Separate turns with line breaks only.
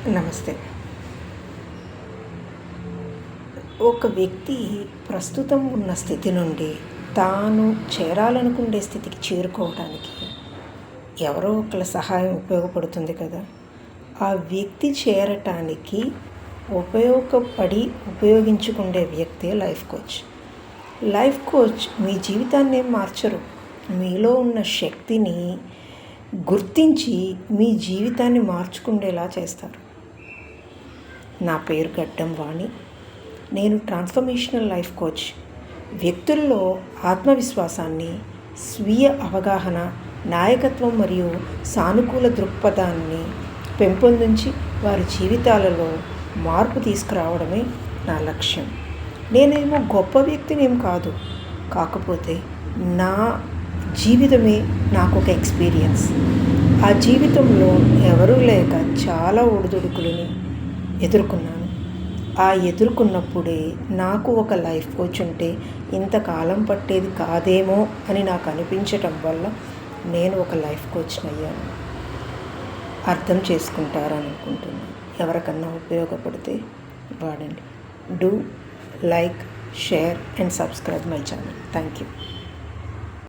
నమస్తే. ఒక వ్యక్తి ప్రస్తుతం ఉన్న స్థితి నుండి తాను చేరాలనుకునే స్థితికి చేరుకోవడానికి ఎవరో ఒకళ్ళ సహాయం ఉపయోగపడుతుంది కదా! ఆ వ్యక్తి చేరటానికి ఉపయోగించుకునే వ్యక్తే లైఫ్ కోచ్. లైఫ్ కోచ్ మీ జీవితాన్ని మార్చరు. మీలో ఉన్న శక్తిని గుర్తించి మీ జీవితాన్ని మార్చుకునేలా చేస్తారు. నా పేరు గడ్డం వాణి. నేను ట్రాన్స్ఫర్మేషనల్ లైఫ్ కోచ్. వ్యక్తుల్లో ఆత్మవిశ్వాసాన్ని, స్వీయ అవగాహన, నాయకత్వం మరియు సానుకూల దృక్పథాన్ని పెంపొందించి వారి జీవితాలలో మార్పు తీసుకురావడమే నా లక్ష్యం. నేనేమో గొప్ప వ్యక్తినేం కాదు, కాకపోతే నా జీవితమే నాకు ఒక ఎక్స్పీరియన్స్. ఆ జీవితంలో ఎవరూ లేక చాలా ఒడిదుడుకులని ఎదుర్కొన్నాను. ఆ ఎదుర్కొన్నప్పుడే నాకు ఒక లైఫ్ కోచ్ ఉంటే ఇంతకాలం పట్టేది కాదేమో అని నాకు అనిపించటం వల్ల నేను ఒక లైఫ్ కోచ్ని అయ్యాను. అర్థం చేసుకుంటారని అనుకుంటున్నాను. ఎవరికన్నా ఉపయోగపడితే వాడండి. Do like, share and subscribe my channel. Thank you.